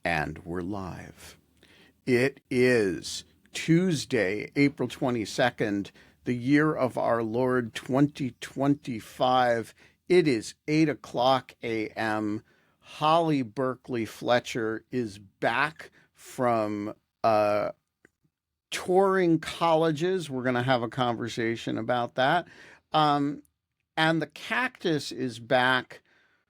And we're live. It is Tuesday, April 22nd, the year of our Lord 2025. It is 8 o'clock a.m. Holly Berkley Fletcher is back from touring colleges. We're going to have a conversation about that. Um, and the Cactus is back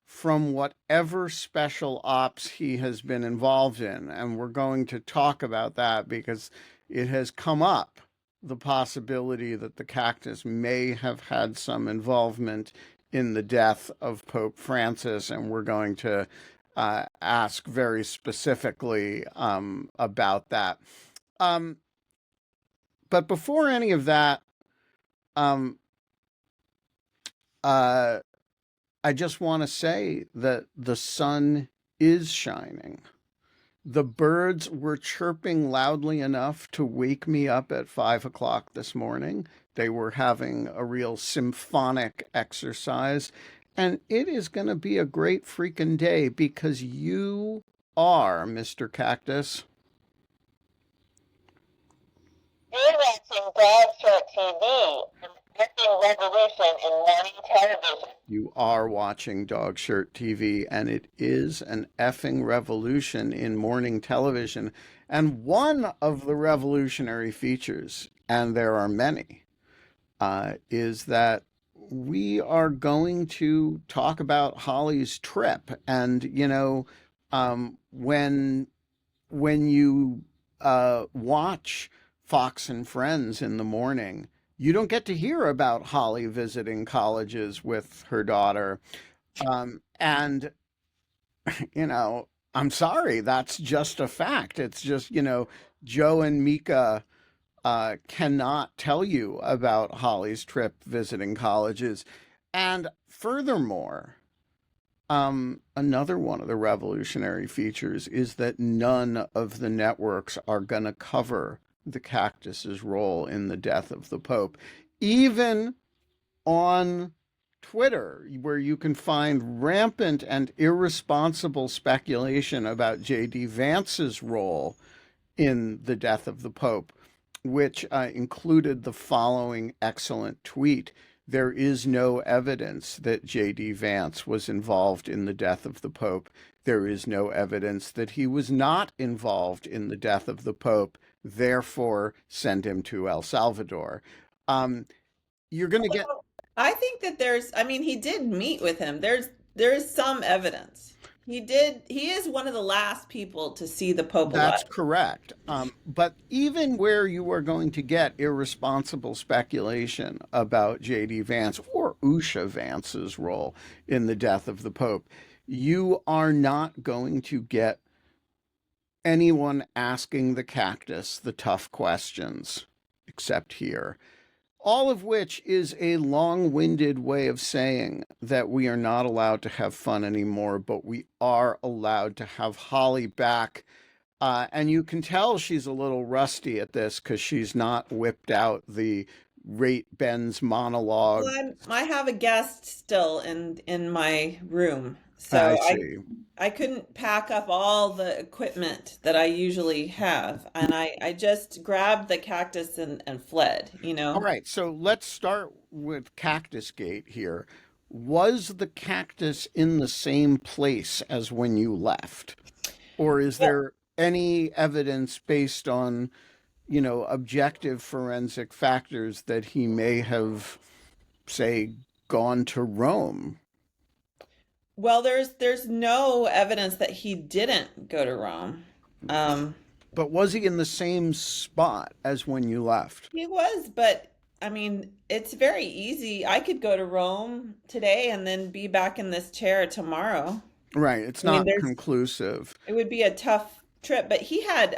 from whatever special ops he has been involved in. And we're going to talk about that because it has come up the possibility that the Cactus may have had some involvement in the death of Pope Francis. And we're going to ask very specifically about that. Um, but before any of that, um, uh, I just want to say that the sun is shining. The birds were chirping loudly enough to wake me up at 5 o'clock this morning. They were having a real symphonic exercise. And it is going to be a great freaking day because you are, Mr. Cactus. You're watching Dog Shirt TV, an epic revolution in morning television. You are watching Dog Shirt TV, and it is an effing revolution in morning television. And one of the revolutionary features, and there are many, is that we are going to talk about Holly's trip. And, when you watch Fox and Friends in the morning, you don't get to hear about Holly visiting colleges with her daughter. And, I'm sorry, that's just a fact. It's just, Joe and Mika cannot tell you about Holly's trip visiting colleges. And furthermore, another one of the revolutionary features is that none of the networks are going to cover the Cactus's role in the death of the Pope. Even on Twitter, where you can find rampant and irresponsible speculation about J.D. Vance's role in the death of the Pope, which included the following excellent tweet. There is no evidence that J.D. Vance was involved in the death of the Pope. There is no evidence that he was not involved in the death of the Pope. Therefore, send him to El Salvador. You're going to get. I think that he did meet with him. There is some evidence. He is one of the last people to see the Pope alive. That's correct. But even where you are going to get irresponsible speculation about J.D. Vance or Usha Vance's role in the death of the Pope, you are not going to get anyone asking the Cactus the tough questions, except here. All of which is a long-winded way of saying that we are not allowed to have fun anymore, but we are allowed to have Holly back. And you can tell she's a little rusty at this because she's not whipped out the Rate Ben's monologue. Well, I have a guest still in my room, so I couldn't pack up all the equipment that I usually have, and I just grabbed the Cactus and fled, All right, so let's start with Cactus Gate here. Was the Cactus in the same place as when you left? Or is there any evidence based on, objective forensic factors that he may have, say, gone to Rome? Well, there's no evidence that he didn't go to Rome. But was he in the same spot as when you left? He was, but it's very easy. I could go to Rome today and then be back in this chair tomorrow. Right, it's not conclusive. It would be a tough trip, but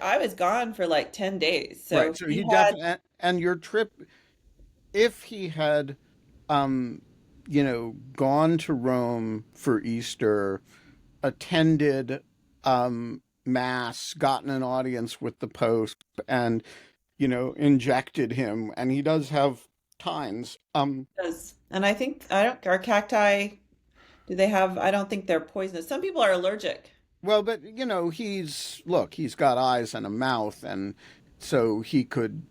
I was gone for like 10 days. So right, so he definitely, and your trip, if he had gone to Rome for Easter, attended Mass, gotten an audience with the Pope, and, injected him. And he does have tines. Does. And our cacti, do they have, I don't think they're poisonous. Some people are allergic. Well, but he's got eyes and a mouth, and so he could,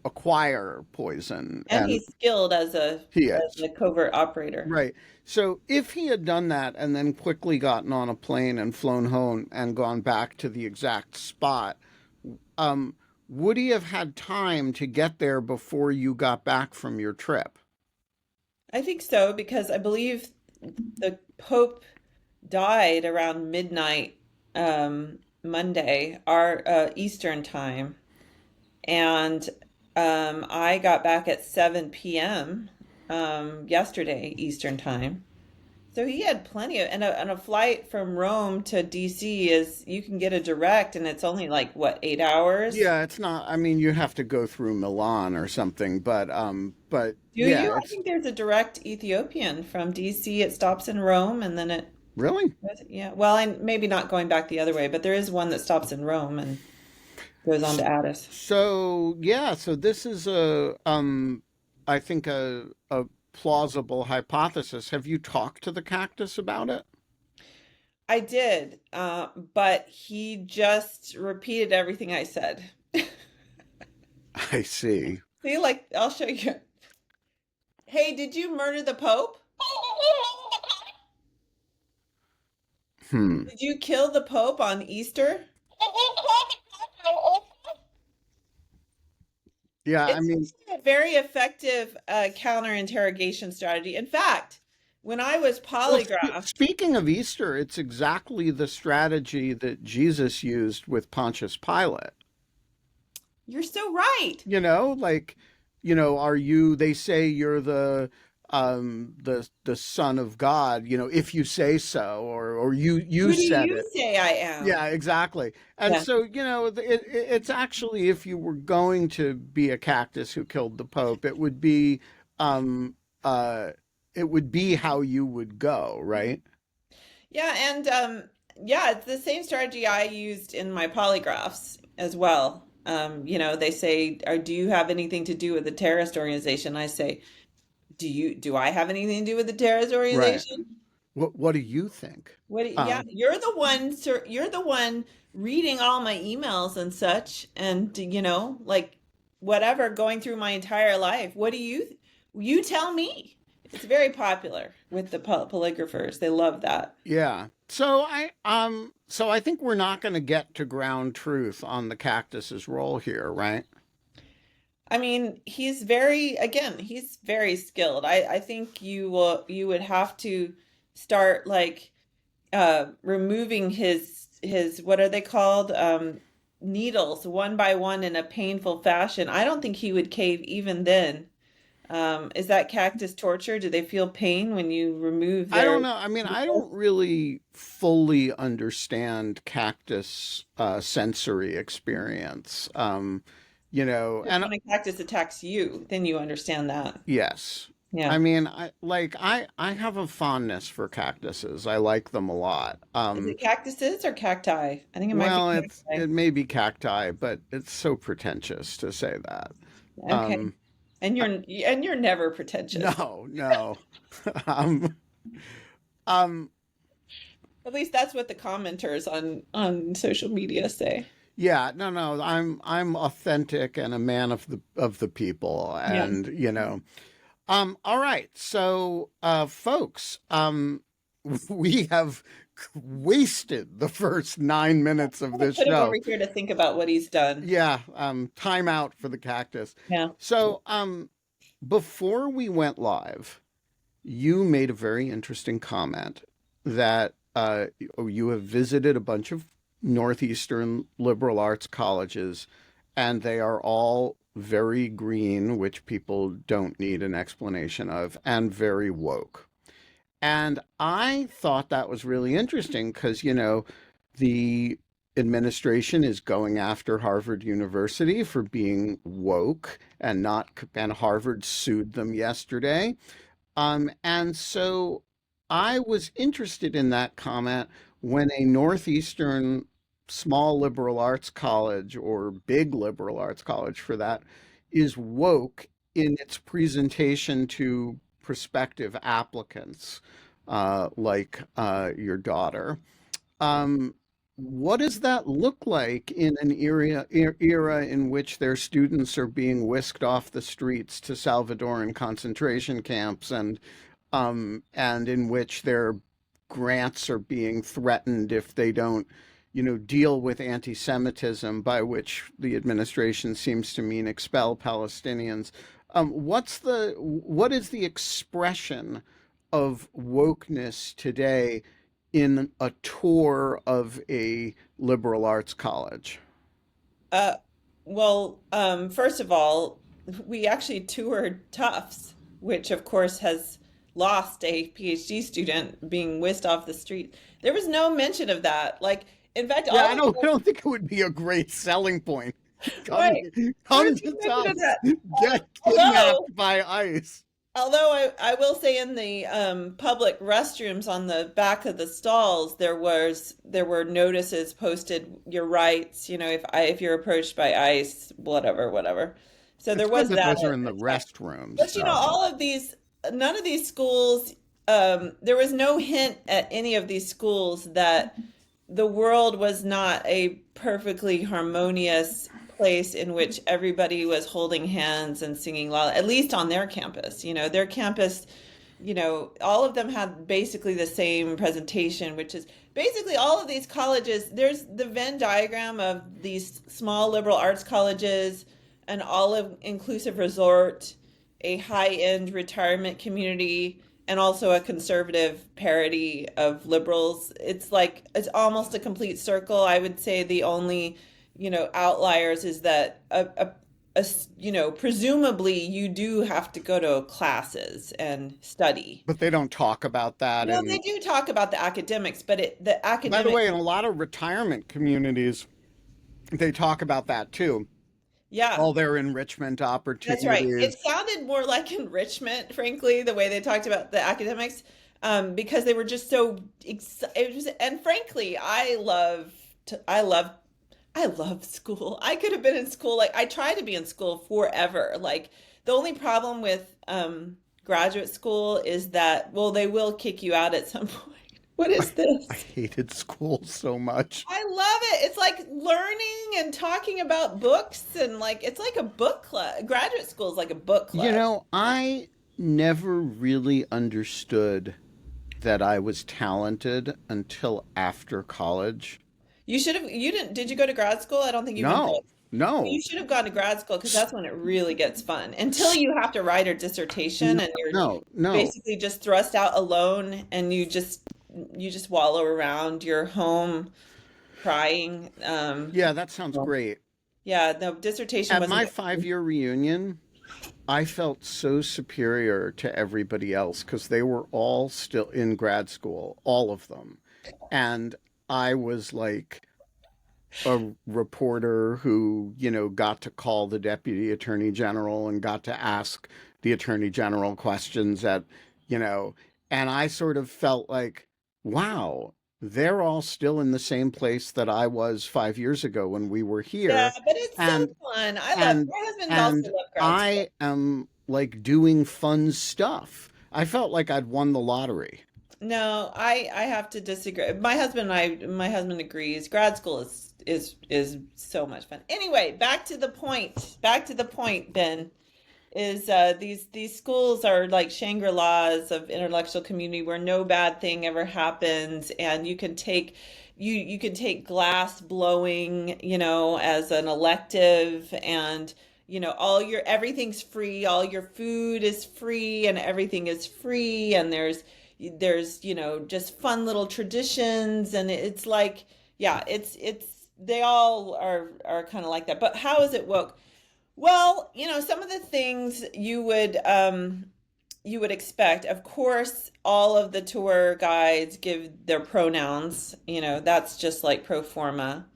acquire poison, And and he's skilled he as is. a covert operator. Right. So if he had done that and then quickly gotten on a plane and flown home and gone back to the exact spot, um, would he have had time to get there before you got back from your trip? I think so because I believe the Pope died around midnight Monday, our Eastern time, and I got back at 7 p.m. Yesterday Eastern time. So he had plenty of, and a flight from Rome to DC is you can get a direct, and it's only like what, 8 hours? Yeah, it's not. I mean, you have to go through Milan or something, but Do yeah, you? I it's think there's a direct Ethiopian from DC. It stops in Rome, and then it, really. yeah. Well, and maybe not going back the other way, but there is one that stops in Rome and goes on to Addis. So yeah, so this is I think a plausible hypothesis. Have you talked to the cactus about it? I did, but he just repeated everything I said. I see. See, like, I'll show you. Hey, did you murder the Pope? Hmm. Did you kill the Pope on Easter? Yeah, I It's mean, a very effective counter-interrogation strategy. In fact, when I was well, polygraphed, speaking of Easter, it's exactly the strategy that Jesus used with Pontius Pilate. you're so right. Like, are you, they say you're the son of God, if you say so, or you Who do said you it. say I am? Yeah, exactly. And Yeah. so, it's actually, if you were going to be a cactus who killed the Pope, um uh it would be how you would go, right? Yeah, and yeah, it's the same strategy I used in my polygraphs as well. They say, do you have anything to do with the terrorist organization? I say, do I have anything to do with the terrorist Right. organization? What do you think? Yeah, you're the one, sir, you're the one reading all my emails and such, and like whatever, going through my entire life. You tell me. It's very popular with the polygraphers. They love that. Yeah. So I think we're not going to get to ground truth on the cactus's role here, right? I mean, he's very skilled. I think you would have to start like removing his what are they called? Needles one by one in a painful fashion. I don't think he would cave even then. Is that cactus torture? Do they feel pain when you remove I their don't know. I mean, I don't needles? really fully understand cactus sensory experience. Because And when a cactus attacks you, then you understand that. yes. Yeah. I mean, I have a fondness for cactuses. I like them a lot. Is it cactuses or cacti? I think it might be Well, cacti. it may be cacti, but it's so pretentious to say that. Okay. Um, And you're never pretentious. no, no. um, um, At least that's what the commenters on social media say. yeah, no, no. I'm authentic and a man of the people, Yeah. and all right. So, folks, we have wasted the first 9 minutes I'm of gonna this put him over show. here to think about what he's done. Yeah, time out for the cactus. Yeah. So, before we went live, you made a very interesting comment that you have visited a bunch of Northeastern liberal arts colleges, and they are all very green, which people don't need an explanation of, and very woke. And I thought that was really interesting because, the administration is going after Harvard University for being woke and not, and Harvard sued them yesterday. And so I was interested in that comment when a Northeastern small liberal arts college or big liberal arts college for that is woke in its presentation to prospective applicants, like your daughter. Um, what does that look like in an era in which their students are being whisked off the streets to Salvadoran concentration camps and in which their grants are being threatened if they don't, deal with anti-Semitism, by which the administration seems to mean expel Palestinians. What is the expression of wokeness today in a tour of a liberal arts college? Uh, First of all, we actually toured Tufts, which of course has lost a PhD student being whisked off the street. There was no mention of that. Like, in fact, Yeah, all I of don't I the, don't think it would be a great selling point. Come right, there come was to no mention of Tufts, that. get Although, kidnapped by ICE. Although I will say in the public restrooms on the back of the stalls there were notices posted your rights, if you're approached by ICE, whatever. So It's there good was that that those are in the attack. restrooms, But though. all of these, none of these schools, there was no hint at any of these schools that the world was not a perfectly harmonious place in which everybody was holding hands and singing loud, at least on their campus. Their campus, all of them had basically the same presentation, which is basically all of these colleges. There's the Venn diagram of these small liberal arts colleges, an all inclusive resort, a high end retirement community, and also a conservative parody of liberals. It's like it's almost a complete circle. I would say the only, outliers is that presumably you do have to go to classes and study. But they don't talk about that. Well, they And do talk about the academics, but the by the academic, way, in a lot of retirement communities, they talk about that too. yeah, All their enrichment that's right. It opportunities. sounded more like enrichment, frankly, the way they talked about the academics, because they were just so it was, and frankly, I love school. I could have been in school. Like, I tried to be in school forever. Like, the only problem with graduate school is that, well, they will kick you out at some point. What is I this? hated school so much. I love it. It's like learning and talking about books, and like it's like a book club. Graduate school is like a book club. I never really understood that I was talented until after college. You didn't, did you go to grad school? I don't think you went to. No, no, You should have gone to grad school because that's when it really gets fun. Until you have to write a dissertation no, and you're no. basically just thrust out alone and you just wallow around your home crying. Yeah, that sounds great. Yeah, no, dissertation At wasn't my it. 5 year reunion, I felt so superior to everybody else because they were all still in grad school, all of them. And I was like a reporter who, got to call the deputy attorney general and got to ask the attorney general questions you know, and I sort of felt like, wow, they're all still in the same place that I was 5 years ago when we were Yeah, here. but it's so And fun. and My husband also and loved grad school. I am like doing fun stuff. I felt like I'd won the lottery. No, I have to disagree. My husband agrees. Grad school is so much fun. Anyway, back to the point. Back to the point, Ben, is these schools are like Shangri-Las of intellectual community where no bad thing ever happens, and you can take glass blowing, as an elective, and all your everything's free, all your food is free, and everything is free, and there's just fun little traditions, and it's like, yeah, it's they all are kind of like that. But how is it woke? Well, some of the things you would expect. Of course, all of the tour guides give their pronouns. That's just like pro forma.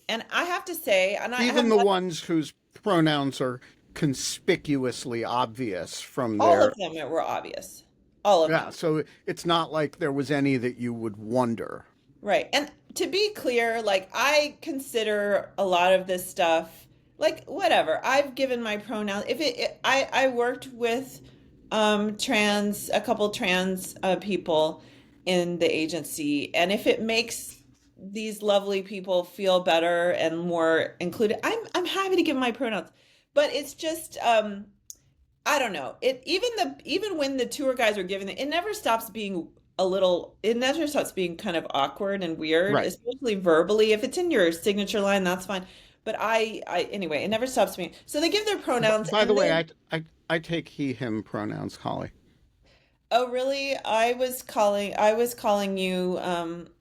And I have to say, and I have Even the ones whose pronouns are conspicuously obvious from all of their. them were obvious. All of Yeah, them. so it's not like there was any that you would wonder. Right. And to be clear, like I consider a lot of this stuff like whatever. I've given my pronouns. I worked with a couple trans people in the agency, and if it makes these lovely people feel better and more included, I'm happy to give my pronouns. But it's just I don't know. Even when the tour guys are giving it, it never stops being kind of awkward and weird, Right. especially verbally. If it's in your signature line, that's fine. But anyway, it never stops being. So they give their pronouns By the and way, then, I take he, him pronouns, Holly. oh really? I was calling you,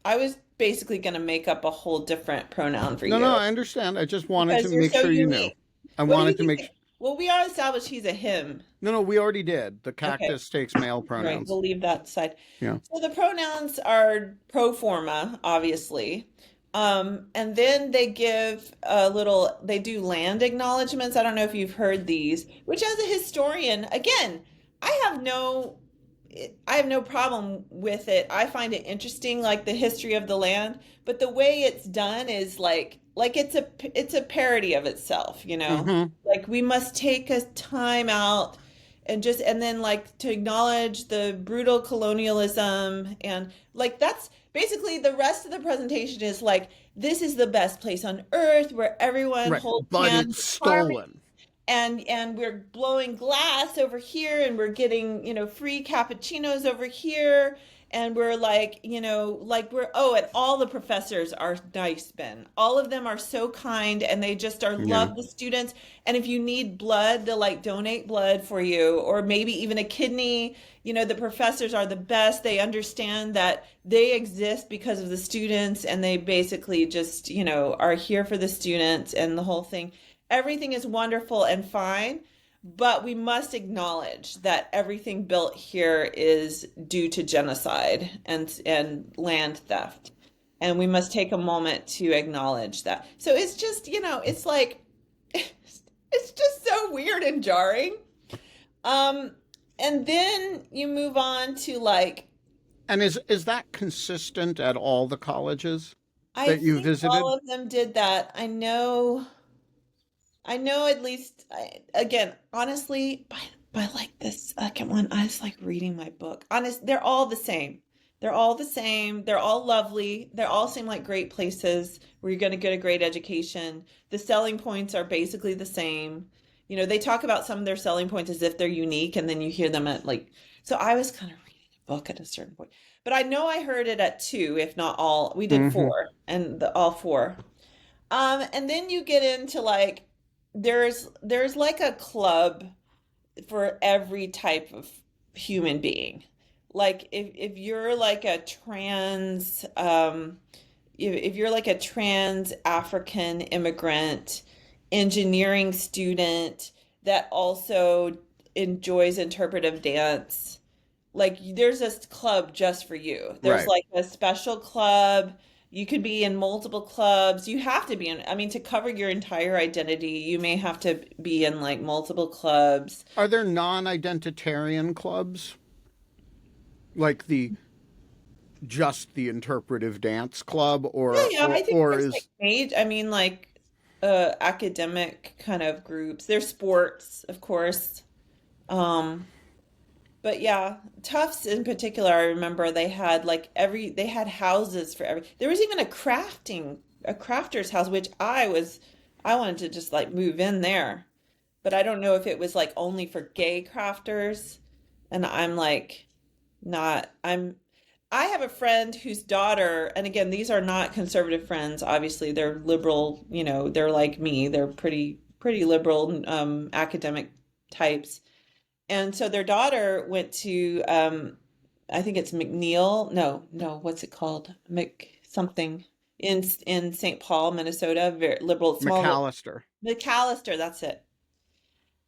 I was basically going to make up a whole different pronoun for No, no, you I understand. I just wanted to because you're make so sure you knew. unique. I What do you wanted to think? make Well, we are established he's a him. No, no, we already did. The Okay. cactus takes male Right, pronouns. we'll leave that aside. Yeah. So the pronouns are pro forma, obviously. And then they do land acknowledgements. I don't know if you've heard these, which as a historian, again, I have no I have no problem with it. I find it interesting, like the history of the land, but the way it's done is like it's a parody of itself, you know? Mm-hmm. Like we must take a time out and then like to acknowledge the brutal colonialism and like that's basically the rest of the presentation is like this is the best place on earth where everyone Right. holds But hands it's in harmony stolen. and we're blowing glass over here and we're getting free cappuccinos over here and we're like like we're oh and all the professors are nice, Ben, all of them are so kind and they just are Yeah. love the students, and if you need blood they'll like donate blood for you or maybe even a kidney. The professors are the best. They understand that they exist because of the students and they basically just are here for the students and the whole thing. Everything is wonderful and fine, but we must acknowledge that everything built here is due to genocide and land theft. And we must take a moment to acknowledge that. So it's just, it's like it's just so weird and jarring. And then you move on to like And is that consistent at all the colleges I that you think all visited? of them did that. I know at least, again, honestly, by like the second one, I was like reading my book. Honest, they're all the same. They're all the same. They're all lovely. They all seem like great places where you're going to get a great education. The selling points are basically the same. They talk about some of their selling points as if they're unique, and then you hear them at like, so I was kind of reading a book at a certain point. But I know I heard it at two, if not all. We did Mm-hmm. four, and all four. And then you get into like there's like a club for every type of human being. Like if you're like a trans if you're like a trans African immigrant engineering student that also enjoys interpretive dance, like there's this club just for you. There's Right. like a special club. You could be in multiple clubs. You have to be in, I mean, to cover your entire identity, you may have to be in like multiple clubs. Are there non-identitarian clubs like the just the interpretive dance club Yeah, yeah, I think or there's like is I mean like academic kind of groups. There's sports, of course. Um But yeah, Tufts in particular, I remember they had houses for every. There was even a crafter's house, which I wanted to just like move in there, but I don't know if it was like only for gay crafters, and I'm like not. I have a friend whose daughter, and again, these are not conservative friends. Obviously, they're liberal. They're like me. They're pretty liberal academic types, and so their daughter went to, I think it's McNeil. No, no, what's it called? Mc something in St. Paul, Minnesota. Very liberal, small McAllister? McAllister. That's it.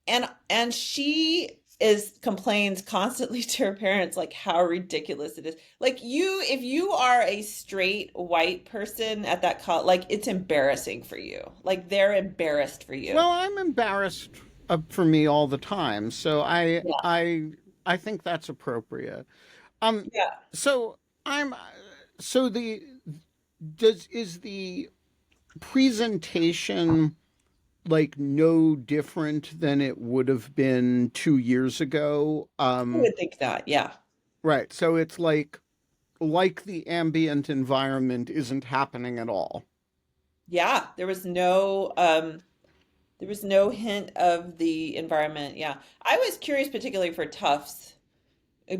And she is complains constantly to her parents like how ridiculous it is. Like if you are a straight white person at that college, like it's embarrassing for you. Like they're embarrassed for you. Well, I'm embarrassed for me all the time, so Yeah. I think that's appropriate. Um, Yeah. so I'm so the does is the presentation like no different than it would have been 2 years ago? I would think that. Yeah. Right. So it's like like the ambient environment isn't happening at all. Yeah, there was no hint of the environment. Yeah. I was curious particularly for Tufts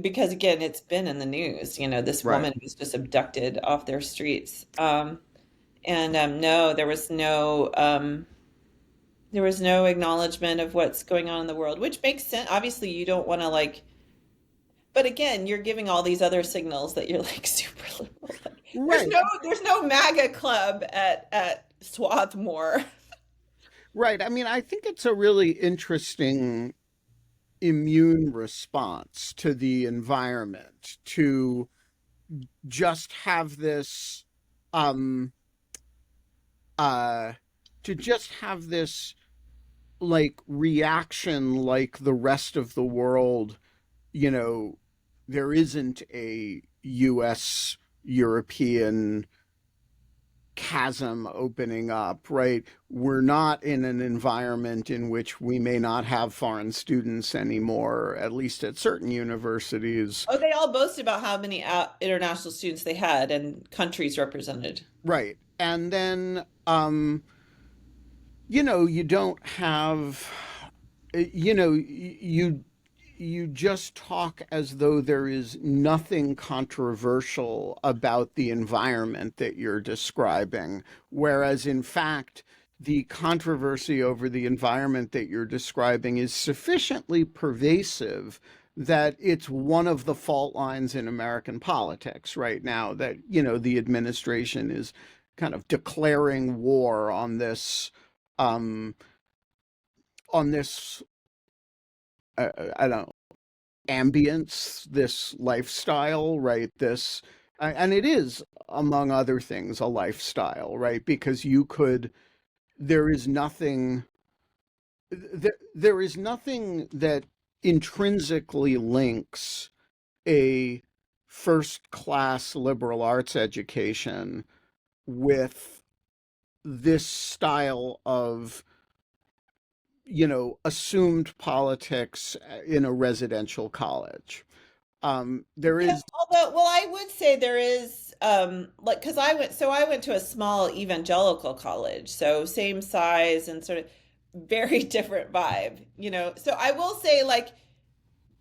because again, it's been in the news. This Right. woman was just abducted off their streets. And no, there was no acknowledgement of what's going on in the world, which makes sense. Obviously, you don't want to like, but again, you're giving all these other signals that you're like super liberal. Like, Right. there's no MAGA club at Swarthmore. Right. I mean, I think it's a really interesting immune response to the environment to just have this um uh to just have this like reaction like the rest of the world, you know, there isn't a US European chasm opening up, right? We're not in an environment in which we may not have foreign students anymore, at least at certain universities. Oh, they all boast about how many international students they had and countries represented. Right. And then, you know, you don't have, you know, you just talk as though there is nothing controversial about the environment that you're describing, whereas in fact, the controversy over the environment that you're describing is sufficiently pervasive that it's one of the fault lines in American politics right now that, you know, the administration is kind of declaring war um, on this, I don't ambience, this lifestyle, right? And it is, among other things, a lifestyle, right? Because there is nothing, there is nothing that intrinsically links a first class liberal arts education with this style of, you know, assumed politics in a residential college. There Yeah, is, although, well, I would say there is, like, because I went to a small evangelical college, so same size and sort of very different vibe. So I will say, like,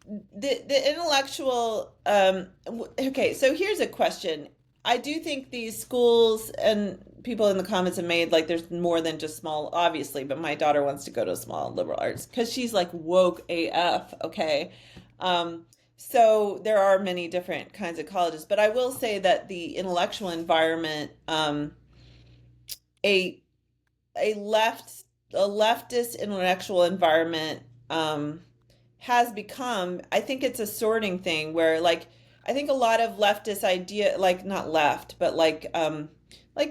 the intellectual, okay, so here's a question. I do think these schools and people in the comments have made like there's more than just small, obviously, but my daughter wants to go to a small liberal arts because she's like woke AF, okay? So there are many different kinds of colleges, but I will say that the intellectual environment, a a left a leftist intellectual environment, has become, I think it's a sorting thing where like I think a lot of leftist idea, like not left, but like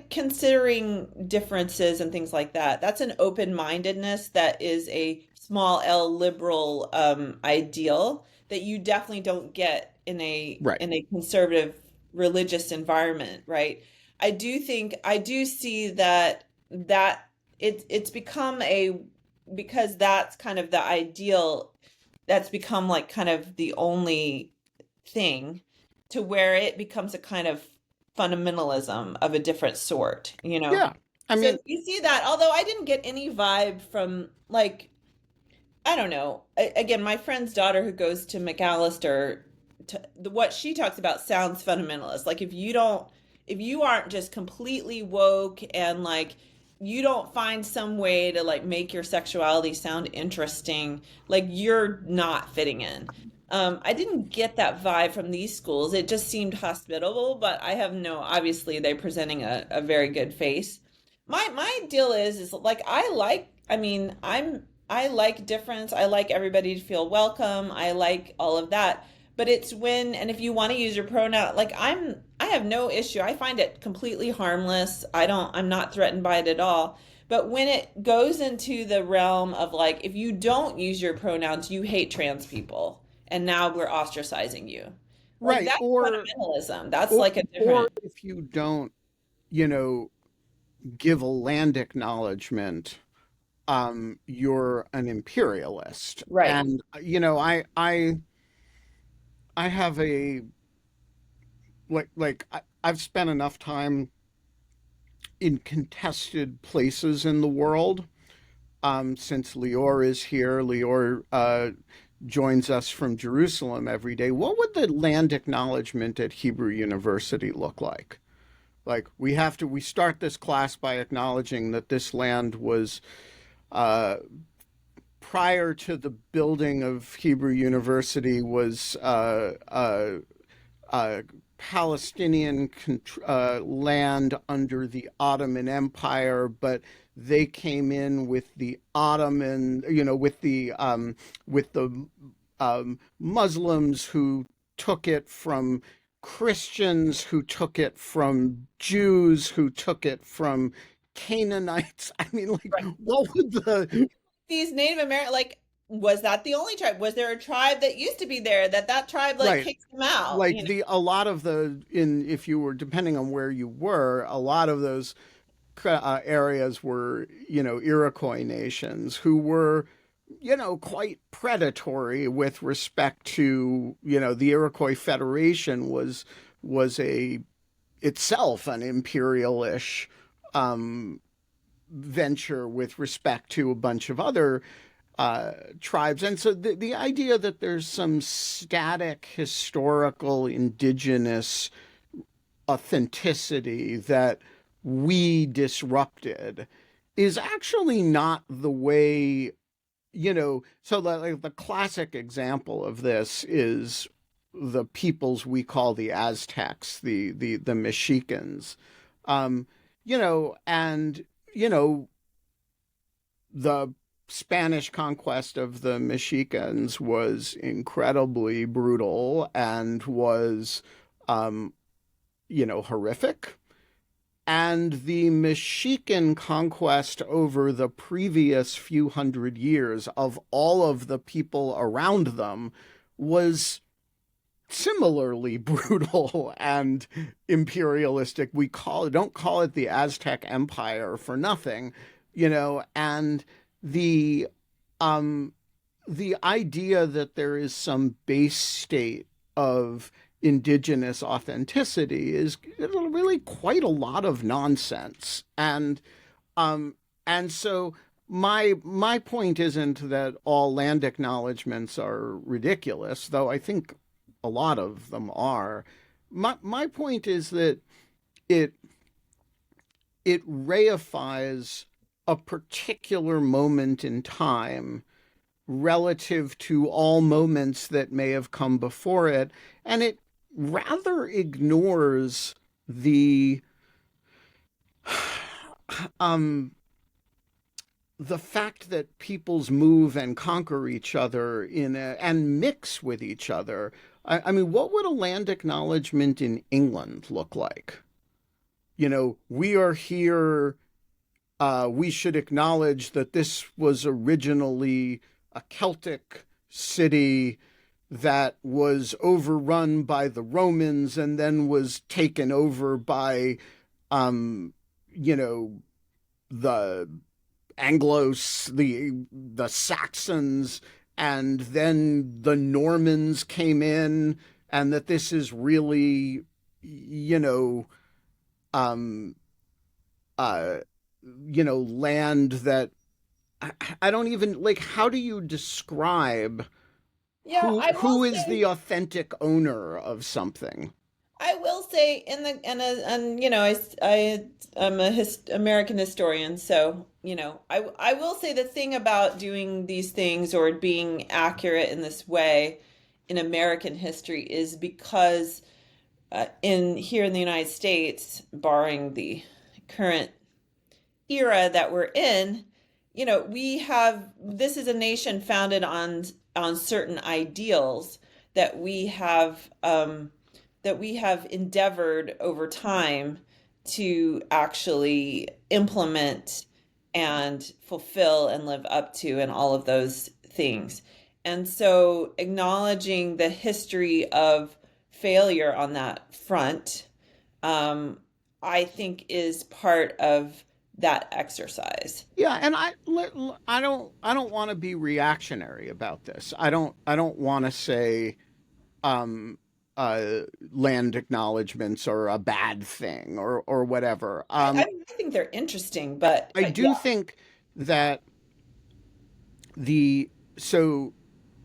considering differences and things like that. That's an open-mindedness that is a small L liberal ideal that you definitely don't get right. in a conservative religious environment, right? I do see that it's become a, because that's kind of the ideal, that's become like kind of the only thing, to where it becomes a kind of fundamentalism of a different sort. Yeah. I So mean, you see that, although I didn't get any vibe from like, I don't know. Again, my friend's daughter who goes to McAllister, what she talks about sounds fundamentalist. Like if you aren't just completely woke and like you don't find some way to like make your sexuality sound interesting, like you're not fitting in. I didn't get that vibe from these schools. It just seemed hospitable, but I have no, obviously they're presenting a very good face. My deal is like I mean, I like difference. I like everybody to feel welcome. I like all of that. But it's when, and if you want to use your pronoun, like I have no issue. I find it completely harmless. I'm not threatened by it at all. But when it goes into the realm of like, if you don't use your pronouns, you hate trans people, and now we're ostracizing you. Like right. that's fundamentalism. That's Or, like a or different, if you don't, you know, give a land acknowledgement, you're an imperialist. right. And, you know, I have a I've spent enough time in contested places in the world. Since Lior is here, Lior joins us from Jerusalem every day. What would the land acknowledgement at Hebrew University look like? Like we start this class by acknowledging that this land was uh, prior to the building of Hebrew University was Palestinian land under the Ottoman Empire, but they came in with the Ottoman, with the Muslims who took it from Christians, who took it from Jews, who took it from Canaanites. I mean, like, Right. what would the These Native American, like, was that the only tribe? Was there a tribe that used to be there that tribe like right? kicked them out? Like the a lot of the in if you were depending on where you were, a lot of those areas were Iroquois nations who were quite predatory with respect to the Iroquois Federation was a itself an imperialish venture with respect to a bunch of other tribes. And so the idea that there's some static historical indigenous authenticity that we disrupted is actually not the way, so like the classic example of this is the peoples we call the Aztecs, the Mexicans. Um, and the Spanish conquest of the Mexicans was incredibly brutal and was, um, horrific. And the Mexican conquest over the previous few hundred years of all of the people around them was similarly brutal and imperialistic. Don't call it the Aztec Empire for nothing, and the um the idea that there is some base state of indigenous authenticity is really quite a lot of nonsense. Um and so my point isn't that all land acknowledgements are ridiculous, though I think a lot of them are. My point is that it it reifies a particular moment in time relative to all moments that may have come before it, and it rather ignores um the fact that peoples move and conquer each other and mix with each other. I mean, what would a land acknowledgement in England look like? We are here. We should acknowledge that this was originally a Celtic city that was overrun by the Romans and then was taken over by, you know, the the Saxons, and then the Normans came in, and that this is really, you know, um, uh, land that I don't even like. How do you describe Yeah, I will who is say, the authentic owner of something? I will say, in the and I'm a American historian, so I will say the thing about doing these things or being accurate in this way in American history is because in here in the United States, barring the current era that we're in, we have this is a nation founded on certain ideals that we have endeavored over time to actually implement and fulfill and live up to, and all of those things. And so acknowledging the history of failure on that front, um, I think is part of that exercise. Yeah, and I don't want to be reactionary about this. I don't want to say, um, uh, land acknowledgements are a bad thing or whatever. I think they're interesting, but I yeah. do think that the so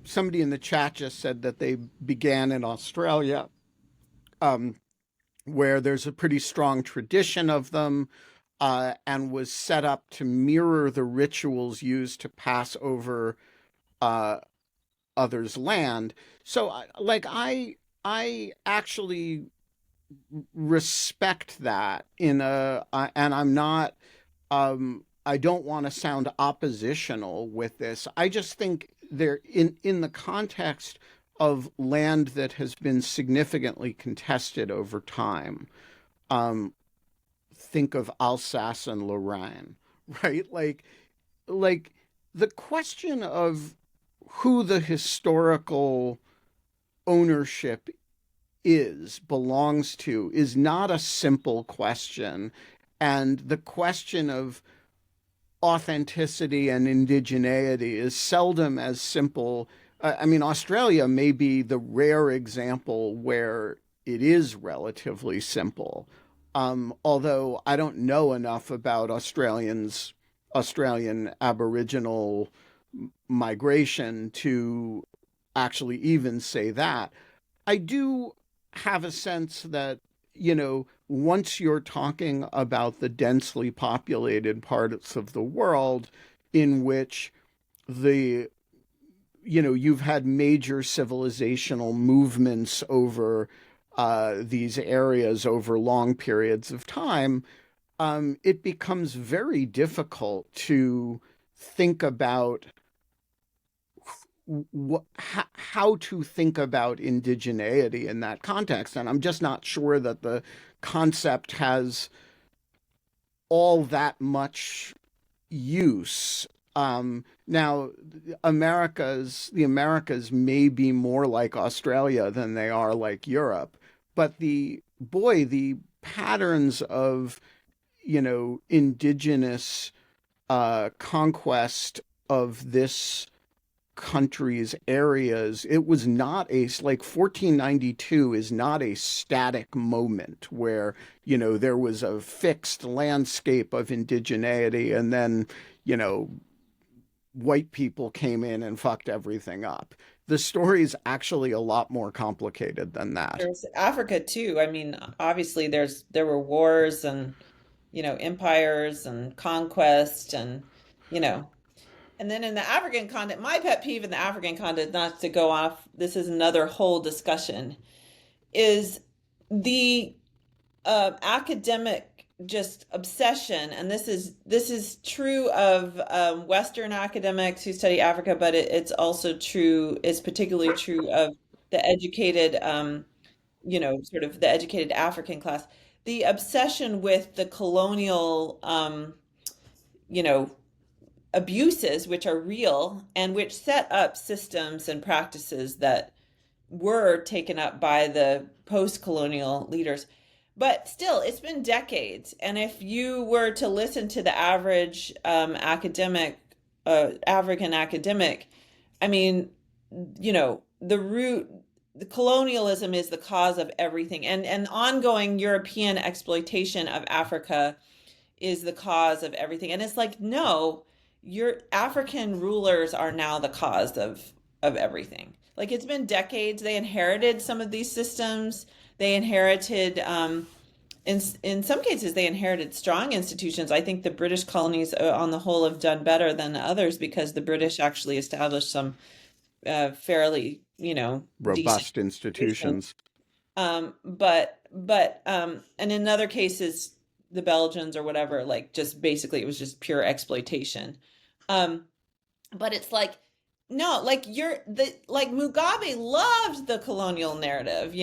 somebody in the chat just said that they began in Australia, um, where there's a pretty strong tradition of them, and was set up to mirror the rituals used to pass over uh, others' land. So, I actually respect that and I'm not, I don't want to sound oppositional with this. I just think there in the context of land that has been significantly contested over time. Um, think of Alsace and Lorraine, right? Like the question of who the historical ownership belongs to is not a simple question. And the question of authenticity and indigeneity is seldom as simple. I mean, Australia may be the rare example where it is relatively simple. Although I don't know enough about Australian Aboriginal migration to actually even say that. I do have a sense that, once you're talking about the densely populated parts of the world in which the, you've had major civilizational movements over these areas over long periods of time, it becomes very difficult to think about how to think about indigeneity in that context. And I'm just not sure that the concept has all that much use. Now, the Americas may be more like Australia than they are like Europe, but the patterns of, indigenous conquest of this country's areas, it was not like 1492 is not a static moment where, there was a fixed landscape of indigeneity and then, white people came in and fucked everything up. The story is actually a lot more complicated than that. There's Africa too. I mean, obviously there were wars and, empires and conquest and, you know, and then in the African continent, my pet peeve in the African continent, not to go off, this is another whole discussion, is the academic just obsession, and this is true of Western academics who study Africa, but it's also true, it's particularly true of the educated, sort of the educated African class. The obsession with the colonial, you know, abuses, which are real and which set up systems and practices that were taken up by the post-colonial leaders. But still, it's been decades. And if you were to listen to the average African academic, I mean, the colonialism is the cause of everything. And ongoing European exploitation of Africa is the cause of everything. And it's like, no, your African rulers are now the cause of everything. Like, it's been decades. They inherited some of these systems. They inherited, in some cases, they inherited strong institutions. I think the British colonies, on the whole, have done better than others because the British actually established some fairly, Robust decent institutions. institutions. And in other cases, the Belgians or whatever, like, just basically it was just pure exploitation. But it's like, no, like like Mugabe loved the colonial narrative,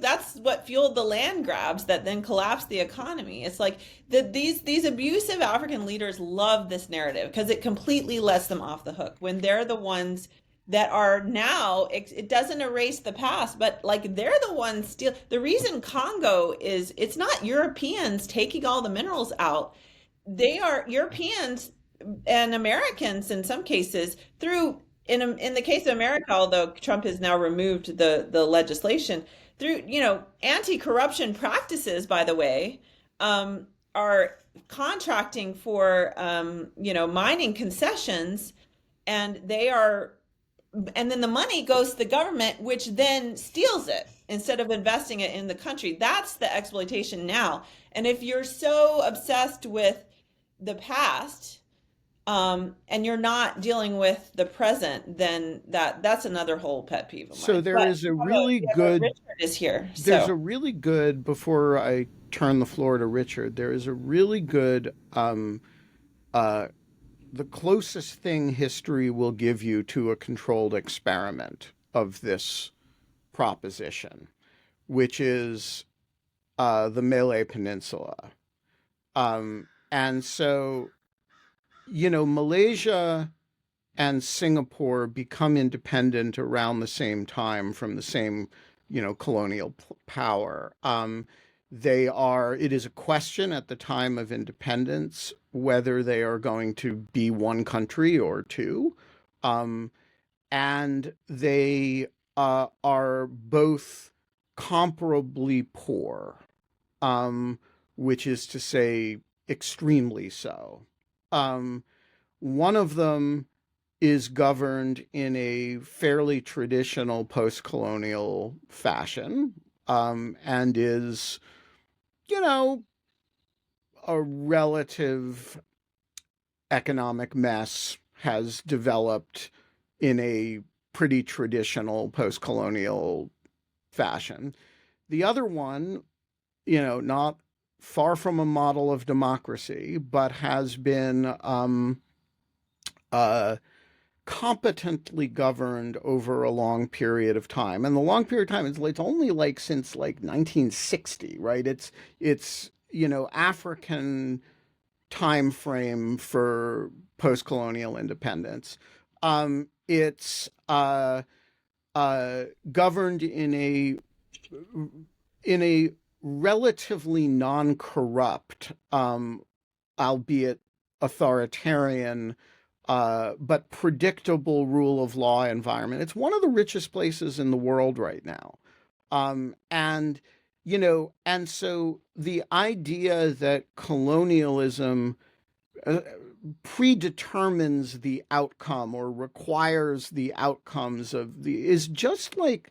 that's what fueled the land grabs that then collapsed the economy. It's like these abusive African leaders love this narrative because it completely lets them off the hook when they're the ones that are now, it doesn't erase the past, but like they're the ones still. The reason Congo is, it's not Europeans taking all the minerals out. They are Europeans and Americans in some cases through in the case of America, although Trump has now removed the legislation through, anti-corruption practices, by the way, are contracting for, mining concessions, and and then the money goes to the government, which then steals it instead of investing it in the country. That's the exploitation now. And if you're so obsessed with the past, and you're not dealing with the present, then that's another whole pet peeve of So mine. there But is a really good, Richard is here, there's so a really good, before I turn the floor to Richard, there is a really good, uh, the closest thing history will give you to a controlled experiment of this proposition, which is the Malay Peninsula. And so, Malaysia and Singapore become independent around the same time from the same, colonial power. It is a question at the time of independence whether they are going to be one country or two. Um, and they are both comparably poor, which is to say, extremely so. Um, one of them is governed in a fairly traditional post-colonial fashion, and is, you know, a relative economic mess, has developed in a pretty traditional post-colonial fashion. The other one, not far from a model of democracy, but has been uh, competently governed over a long period of time. And the long period of time is it's only like since like 1960, right? It's African time frame for post-colonial independence. It's governed in a relatively non-corrupt, albeit authoritarian, but predictable rule of law environment. It's one of the richest places in the world right now. And so the idea that colonialism predetermines the outcome or requires the outcomes is just like,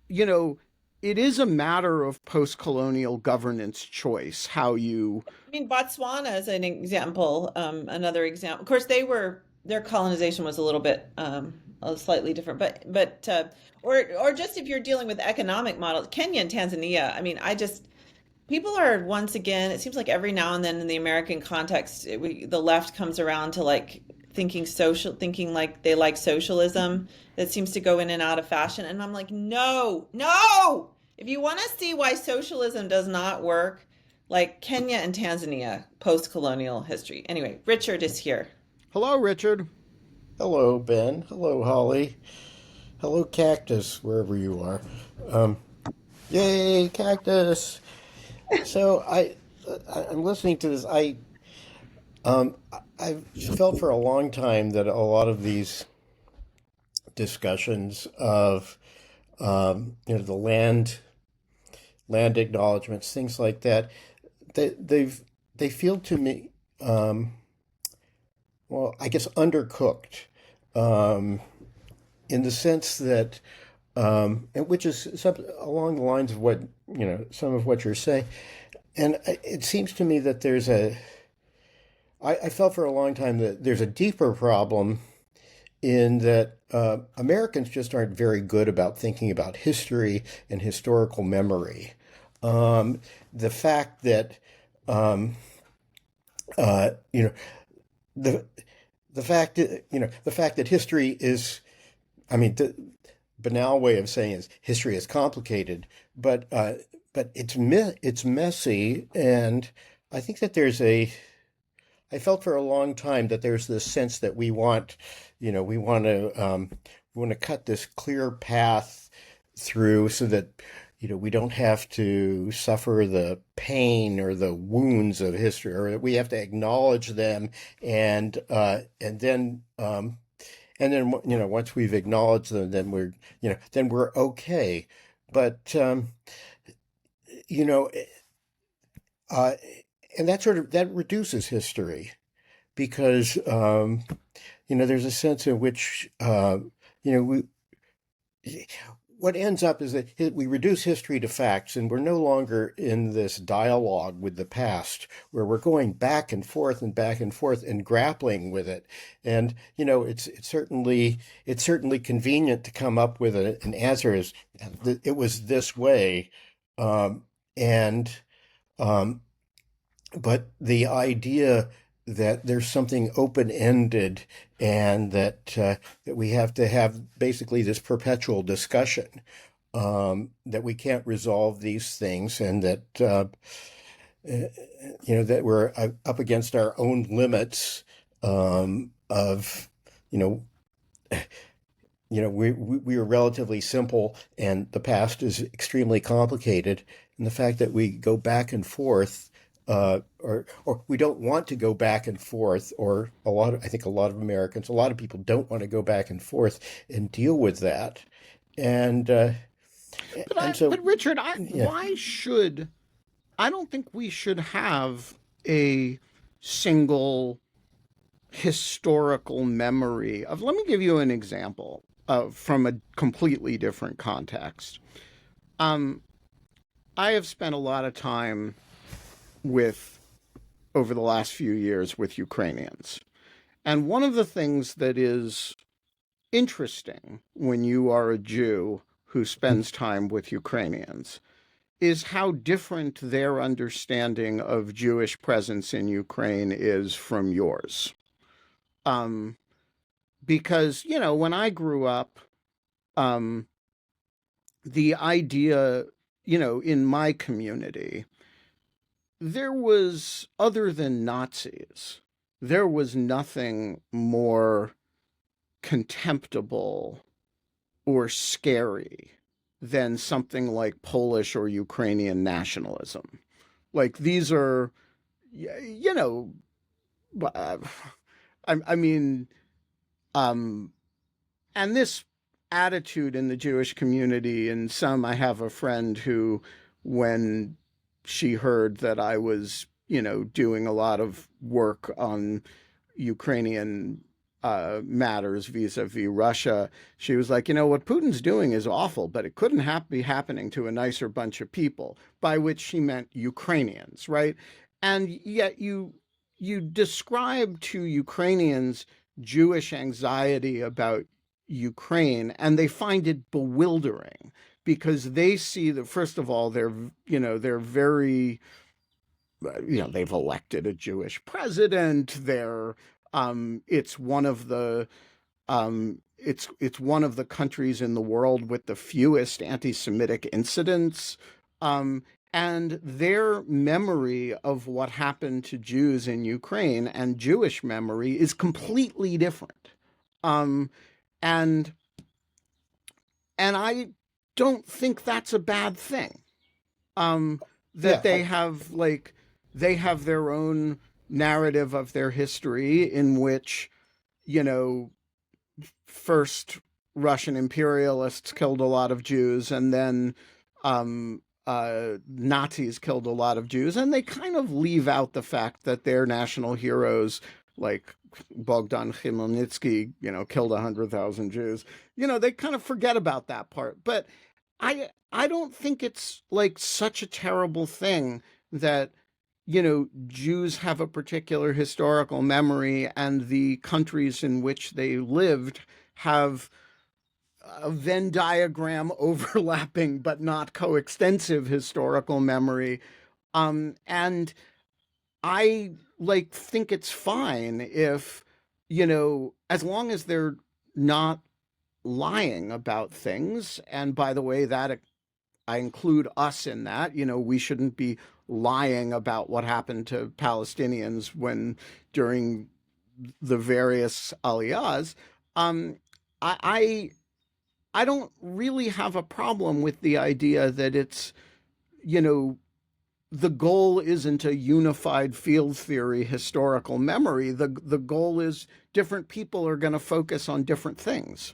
you know, it is a matter of post-colonial governance choice, how you. I mean, Botswana is an example, another example. Of course, their colonization was a little bit slightly different, or just if you're dealing with economic models, Kenya and Tanzania. I mean, people are once again. It seems like every now and then in the American context, the left comes around to like thinking like they like socialism. That seems to go in and out of fashion, and I'm like, no, no. If you want to see why socialism does not work, like Kenya and Tanzania, post-colonial history. Anyway, Richard is here. Hello, Richard. Hello, Ben. Hello, Holly. Hello, Cactus, wherever you are. Um, Yay, Cactus! So I'm listening to this. Um, I've felt for a long time that a lot of these discussions of the land acknowledgements, things like that, they feel to me, well, I guess undercooked, um, in the sense that, and which is along the lines of what some of what you're saying, and it seems to me that I felt for a long time that there's a deeper problem in that Americans just aren't very good about thinking about history and historical memory. The fact that um, uh, you know the the fact that history is, I mean, the banal way of saying is history is complicated, but it's messy, and I think that I felt for a long time that there's this sense that we want to cut this clear path through so that we don't have to suffer the pain or the wounds of history, or that we have to acknowledge them and then and then once we've acknowledged them, then we're okay. But you know, uh, and that reduces history because there's a sense in which we what ends up is that we reduce history to facts, and we're no longer in this dialogue with the past where we're going back and forth and back and forth and grappling with it. And it's certainly convenient to come up with an answer as it was this way, and but the idea that there's something open-ended and that we have to have basically this perpetual discussion, that we can't resolve these things, and that that we're up against our own limits, of we are relatively simple and the past is extremely complicated, and the fact that we go back and forth, or we don't want to go back and forth, or I think a lot of Americans, a lot of people don't want to go back and forth and deal with that. And but Richard, yeah. I don't think we should have a single historical memory of. Let me give you an example from a completely different context. I have spent a lot of time over the last few years with Ukrainians. And one of the things that is interesting when you are a Jew who spends time with Ukrainians is how different their understanding of Jewish presence in Ukraine is from yours. Because, when I grew up, the idea, in my community, there was, other than Nazis, there was nothing more contemptible or scary than something like Polish or Ukrainian nationalism. Like, these are, I mean, and this attitude in the Jewish community, and I have a friend who, when she heard that I was, doing a lot of work on Ukrainian matters vis-a-vis Russia, she was like, what Putin's doing is awful, but it couldn't be happening to a nicer bunch of people, by which she meant Ukrainians, right? And yet you describe to Ukrainians Jewish anxiety about Ukraine, and they find it bewildering because they see that, first of all, they're very, they've elected a Jewish president. It's one of the it's one of the countries in the world with the fewest anti-Semitic incidents. And their memory of what happened to Jews in Ukraine and Jewish memory is completely different. And I don't think that's a bad thing. That they have their own narrative of their history in which, first Russian imperialists killed a lot of Jews, and then Nazis killed a lot of Jews, and they kind of leave out the fact that their national heroes, like Bogdan Khmelnytsky, killed 100,000 Jews. They kind of forget about that part. But I don't think it's like such a terrible thing that, Jews have a particular historical memory, and the countries in which they lived have a Venn diagram overlapping but not coextensive historical memory. And I think it's fine if, as long as they're not lying about things. And by the way, that I include us in that. We shouldn't be lying about what happened to Palestinians during the various aliyahs. I don't really have a problem with the idea that it's, the goal isn't a unified field theory historical memory. The goal is different people are going to focus on different things.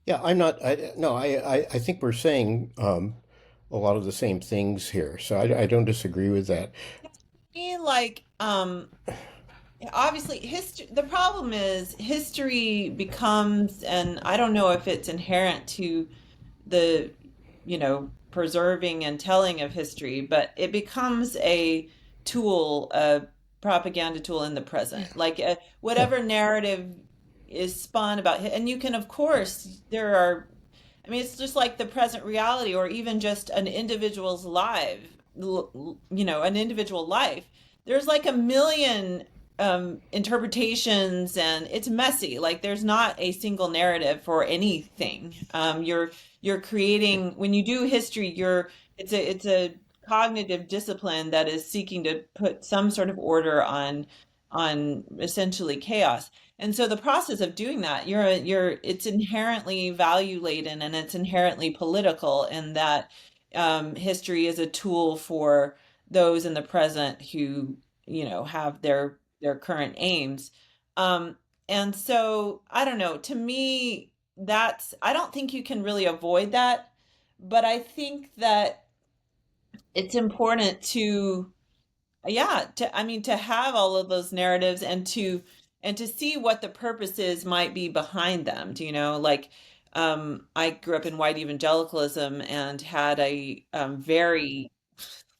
Yeah, I'm not. No, I think we're saying a lot of the same things here, so I don't disagree with that. Like, obviously, history. The problem is history becomes, and I don't know if it's inherent to the, preserving and telling of history, but it becomes a tool, a propaganda tool in the present. Like Yeah, whatever narrative is spun about, and you can, of course, there are. I mean, it's just like the present reality, or even just an individual's life. An individual life. There's like a million interpretations, and it's messy. Like there's not a single narrative for anything. You're creating, when you do history, it's a cognitive discipline that is seeking to put some sort of order on essentially chaos. And so the process of doing that, it's inherently value laden, and it's inherently political, in that history is a tool for those in the present who, have their current aims. Um, and so I don't know, to me, I don't think you can really avoid that, but I think that it's important to, yeah, I mean, to have all of those narratives, and to see what the purposes might be behind them. Do you know, like, I grew up in white evangelicalism and had a very,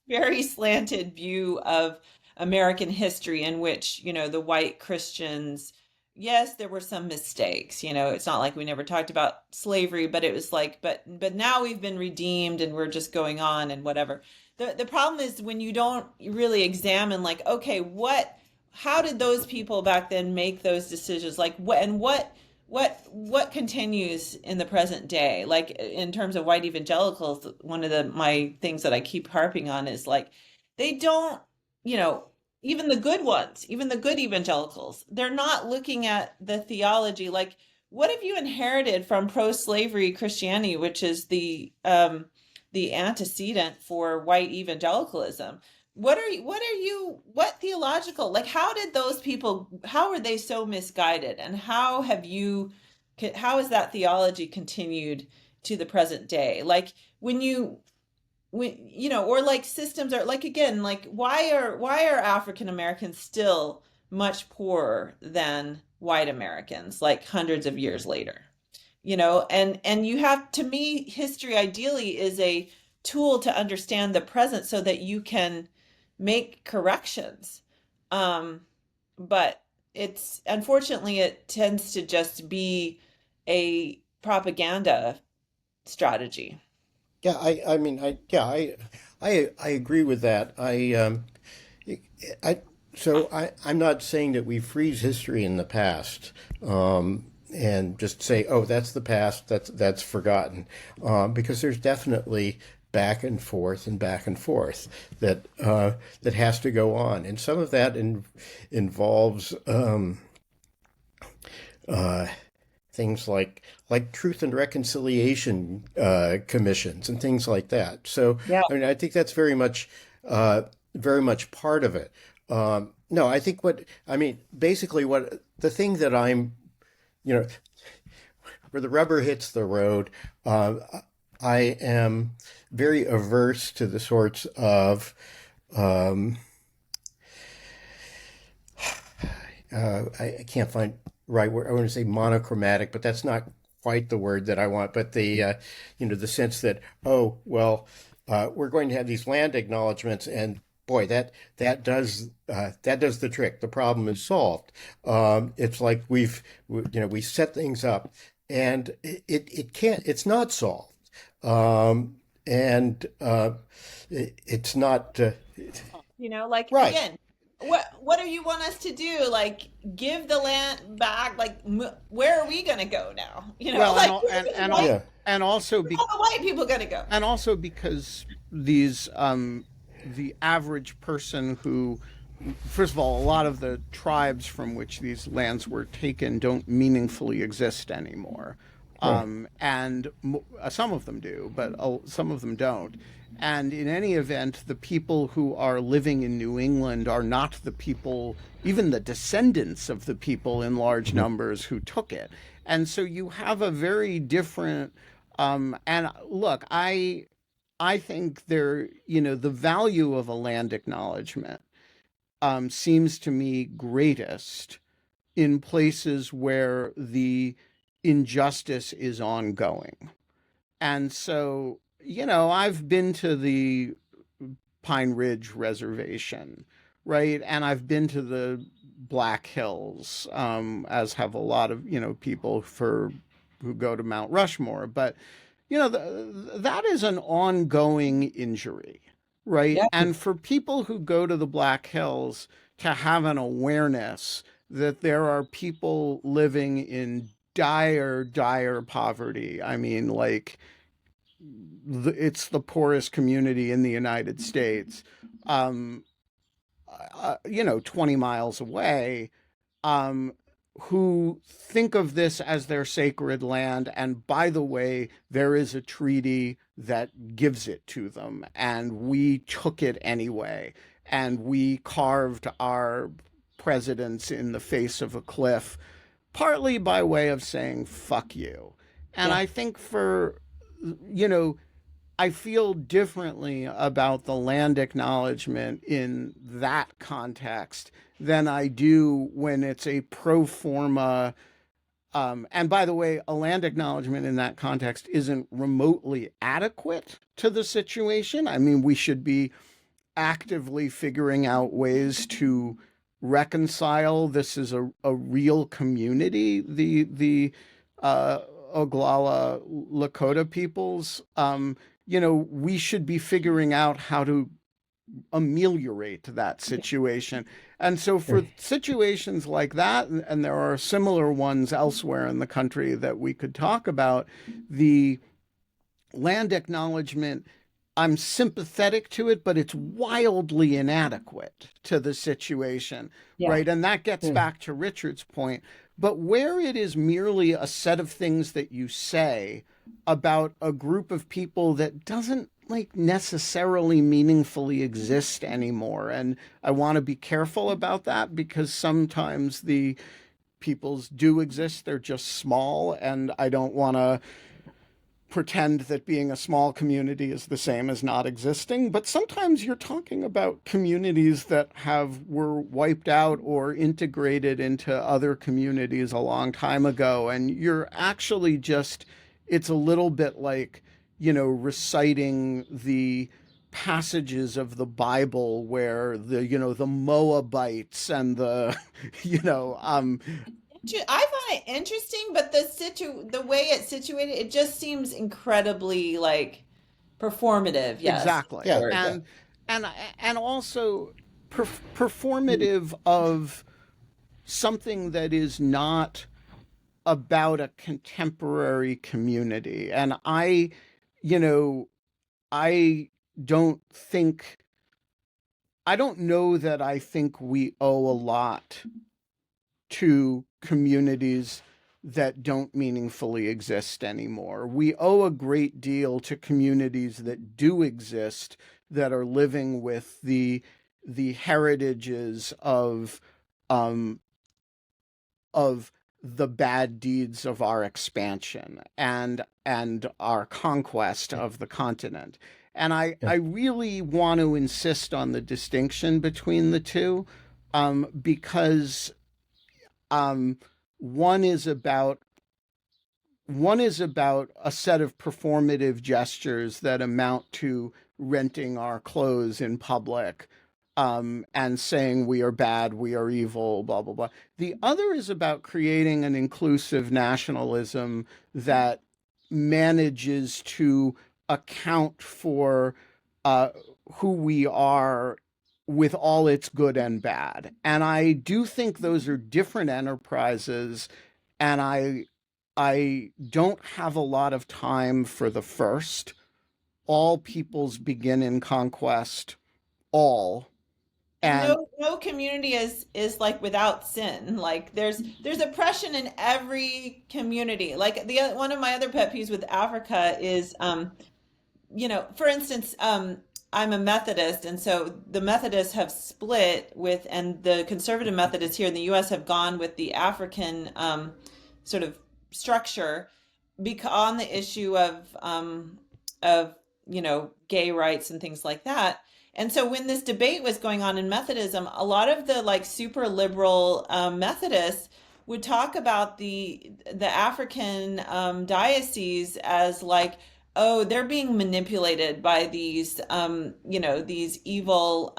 very slanted view of American history, in which, the white Christians, yes, there were some mistakes. It's not like we never talked about slavery, but it was like, but now we've been redeemed and we're just going on and whatever. The problem is when you don't really examine, like, okay, how did those people back then make those decisions? Like, what continues in the present day? Like, in terms of white evangelicals, one of my things that I keep harping on is, like, they don't, you know, even the good ones, even the good evangelicals, they're not looking at the theology. Like, what have you inherited from pro-slavery Christianity, which is the antecedent for white evangelicalism? What theological, like, how did those people, how were they so misguided, and how has that theology continued to the present day? Like, or like systems are, like, again, like, why are African Americans still much poorer than white Americans, like, hundreds of years later? And you have, to me, history ideally is a tool to understand the present so that you can make corrections. But it's, unfortunately, it tends to just be a propaganda strategy. yeah. I mean, I agree with that. I so I'm not saying that we freeze history in the past. And just say, "Oh, that's the past. That's forgotten," because there's definitely back and forth that has to go on, and some of that involves uh, things like truth and reconciliation commissions and things like that. So, Yeah. I mean, I think that's very much part of it. No, I think basically what the thing that I'm, you know, where the rubber hits the road, I am very averse to the sorts of I can't find right word. I want to say monochromatic, but that's not quite the word that I want. But the sense that, oh well, we're going to have these land acknowledgements, and boy, that does the trick. The problem is solved. It's like we set things up, and it can't. It's not solved, and it's not Like, right. again, what do you want us to do? Like, give the land back? Like, where are we going to go now? Well, Like, Yeah. and also where are all the white people going to go? and also because these the average person who, first of all, a lot of the tribes from which these lands were taken don't meaningfully exist anymore. Right. And some of them do, but some of them don't. And in any event, the people who are living in New England are not the people, even the descendants of the people in large numbers who took it. And so you have a very different, and look, I think there, the value of a land acknowledgement seems to me greatest in places where the injustice is ongoing. And so, I've been to the Pine Ridge Reservation, right? And I've been to the Black Hills, as have a lot of, people who go to Mount Rushmore. But, that is an ongoing injury, right? Yeah. And for people who go to the Black Hills to have an awareness that there are people living in dire, dire poverty. I mean, like, it's the poorest community in the United States, um, 20 miles away, um, who think of this as their sacred land. And by the way, there is a treaty that gives it to them, and we took it anyway. And we carved our presidents in the face of a cliff, partly by way of saying, fuck you. And Yeah. I think I feel differently about the land acknowledgement in that context than I do when it's a pro forma. And by the way, a land acknowledgement in that context isn't remotely adequate to the situation. I mean, we should be actively figuring out ways to reconcile. This is a real community, the Oglala Lakota peoples. We should be figuring out how to ameliorate that situation. And so for situations like that, and there are similar ones elsewhere in the country that we could talk about, the land acknowledgement, I'm sympathetic to it, but it's wildly inadequate to the situation, Yeah. right? And that gets back to Richard's point. But where it is merely a set of things that you say about a group of people that doesn't like necessarily meaningfully exist anymore. And I want to be careful about that because sometimes the peoples do exist. They're just small. And I don't want to pretend that being a small community is the same as not existing. But sometimes you're talking about communities that were wiped out or integrated into other communities a long time ago. And you're actually just, it's a little bit like, reciting the passages of the Bible where the Moabites and the, I find it interesting, but the way it's situated, it just seems incredibly like performative. Yes. Exactly. Yeah. And also performative of something that is not about a contemporary community. And I don't think, I don't know that I think we owe a lot to communities that don't meaningfully exist anymore. We owe a great deal to communities that do exist, that are living with the heritages of the bad deeds of our expansion and our conquest of the continent. And I really want to insist on the distinction between the two, because one is about a set of performative gestures that amount to renting our clothes in public, and saying we are bad, we are evil, blah, blah, blah. The other is about creating an inclusive nationalism that manages to account for who we are with all its good and bad. And I do think those are different enterprises, and I don't have a lot of time for the first. All peoples begin in conquest, all. And no community is like without sin. Like there's oppression in every community. Like one of my other pet peeves with Africa is for instance, I'm a Methodist, and so the Methodists have split with, and the conservative Methodists here in the U.S. have gone with the African sort of structure on the issue of gay rights and things like that. And so when this debate was going on in Methodism, a lot of the like super liberal Methodists would talk about the African diocese as like, oh, they're being manipulated by these these evil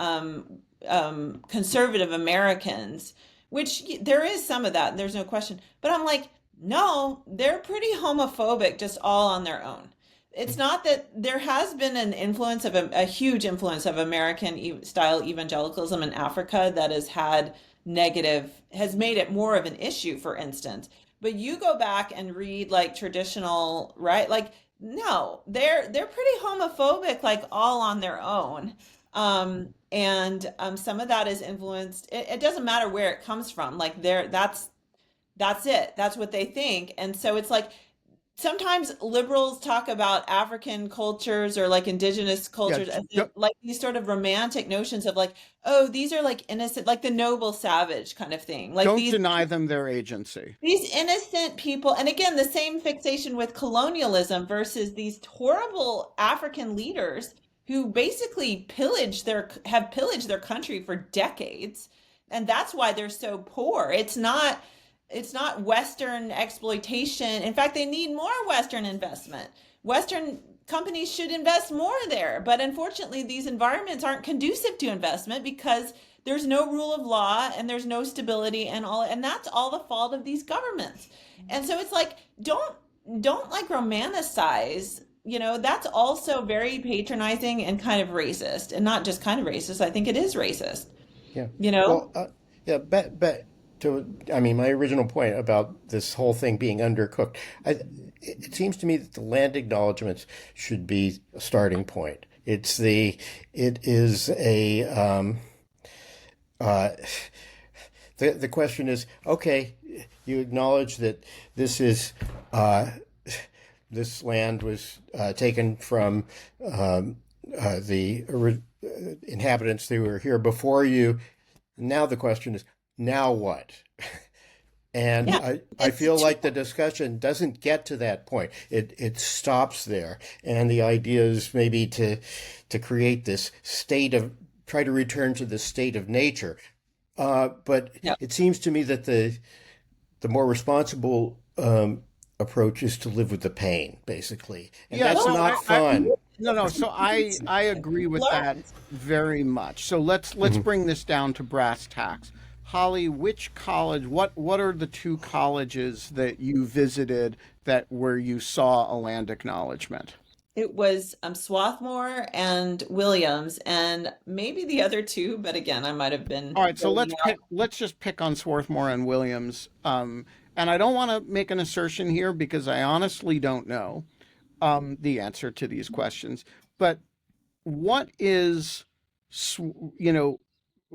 conservative Americans, which there is some of that, there's no question. But I'm like, no, they're pretty homophobic just all on their own. It's not that there has been an influence of a huge influence of American style evangelicalism in Africa that has made it more of an issue, for instance. But you go back and read like traditional, right? Like, no, they're pretty homophobic, like all on their own. And some of that is influenced. It doesn't matter where it comes from. Like that's it. That's what they think. And so it's like sometimes liberals talk about African cultures or like indigenous cultures as like these sort of romantic notions of like, oh, these are like innocent, like the noble savage kind of thing. Like don't deny them their agency. These innocent people, and again, the same fixation with colonialism versus these horrible African leaders who basically have pillaged their country for decades, and that's why they're so poor. It's not Western exploitation. In fact, they need more Western investment. Western companies should invest more there. But unfortunately, these environments aren't conducive to investment because there's no rule of law and there's no stability and that's all the fault of these governments. And so it's like, don't like romanticize, that's also very patronizing and kind of racist, and not just kind of racist. I think it is racist. Yeah. Well, but my original point about this whole thing being undercooked, it seems to me that the land acknowledgements should be a starting point. The question is, okay, you acknowledge that this land was taken from the inhabitants who were here before you. Now the question is, now what? And I feel like the discussion doesn't get to that point. It stops there. And the idea is maybe to create this try to return to the state of nature. But it seems to me that the more responsible approach is to live with the pain, basically. And that's not fun. So I agree with that very much. So let's bring this down to brass tacks. Holly, which college, what are the two colleges that you visited where you saw a land acknowledgement? It was Swarthmore and Williams, and maybe the other two, but again, I might have been. All right, so let's just pick on Swarthmore and Williams. And I don't want to make an assertion here because I honestly don't know the answer to these questions. But what is,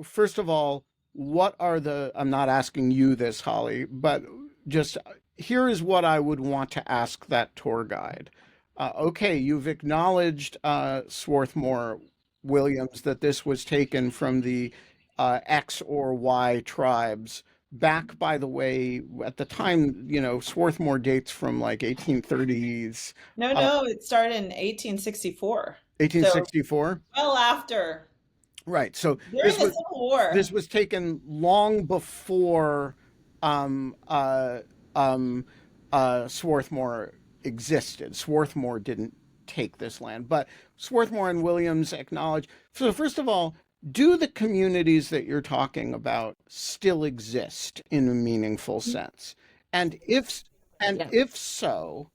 first of all, what are I'm not asking you this, Holly, but just here is what I would want to ask that tour guide. Okay, you've acknowledged, Swarthmore Williams, that this was taken from the X or Y tribes. Back, by the way, at the time, Swarthmore dates from like 1830s. No, it started in 1864. 1864? So, well after. Right. So during the Civil War. This was taken long before Swarthmore existed. Swarthmore didn't take this land, but Swarthmore and Williams acknowledge. So first of all, do the communities that you're talking about still exist in a meaningful sense? And if so,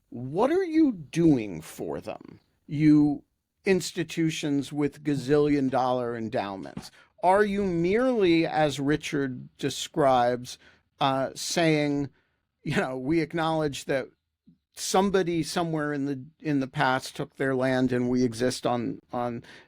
what are you doing for them? You institutions with gazillion-dollar endowments. Are you merely, as Richard describes, saying, we acknowledge that somebody somewhere in the past took their land and we exist on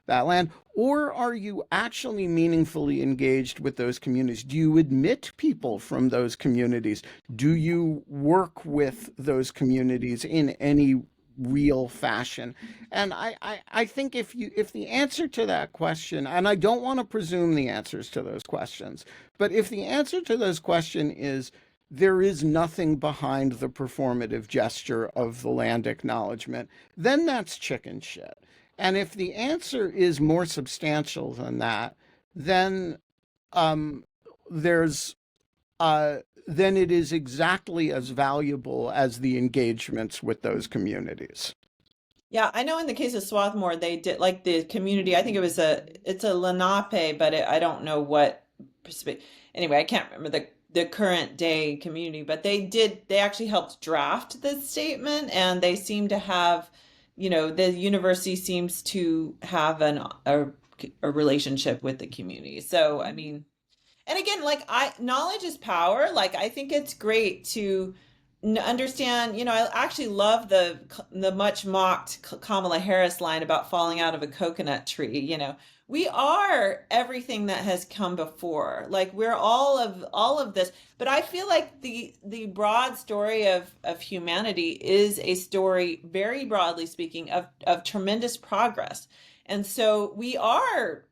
that land? Or are you actually meaningfully engaged with those communities? Do you admit people from those communities? Do you work with those communities in any real fashion. And I think if the answer to that question, and I don't want to presume the answers to those questions, but if the answer to those question is there is nothing behind the performative gesture of the land acknowledgement, then that's chicken shit. And if the answer is more substantial than that, then um, there's then it is exactly as valuable as the engagements with those communities. Yeah, I know in the case of Swarthmore, they did like the community. I think it's a Lenape, but I don't know what. Anyway, I can't remember the current day community, but they actually helped draft this statement, and they seem to have, the university seems to have a relationship with the community. So, I mean, and again, like knowledge is power. Like I think it's great to understand. I actually love the much mocked Kamala Harris line about falling out of a coconut tree. We are everything that has come before. Like we're all of this. But I feel like the broad story of humanity is a story, very broadly speaking, of tremendous progress. And so we are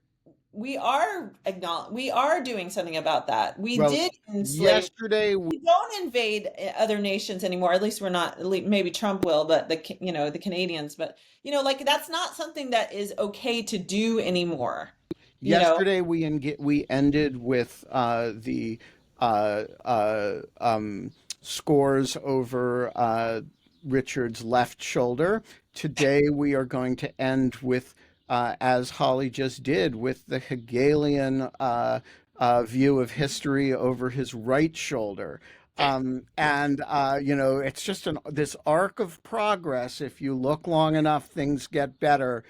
doing something about that. We Well, did enslave. yesterday We don't invade other nations anymore. At least we're not. Maybe Trump will, but the Canadians. But like that's not something that is okay to do anymore. You know. yesterday we ended with the scores over Richard's left shoulder. Today we are going to end with, as Holly just did, with the Hegelian view of history over his right shoulder. And it's just this arc of progress. If you look long enough, things get better.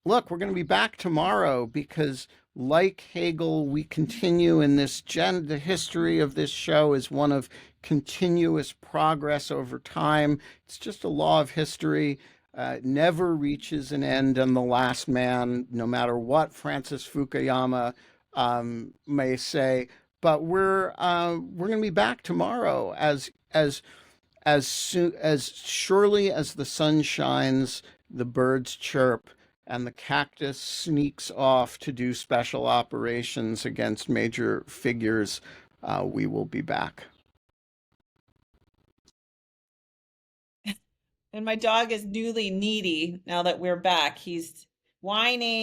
Look, we're going to be back tomorrow because, like Hegel, we continue in the history of this show is one of continuous progress over time. It's just a law of history. Never reaches an end on the last man, no matter what Francis Fukuyama may say. But we're going to be back tomorrow as surely as the sun shines, the birds chirp, and the cactus sneaks off to do special operations against major figures, we will be back. And my dog is newly needy now that we're back. He's whining.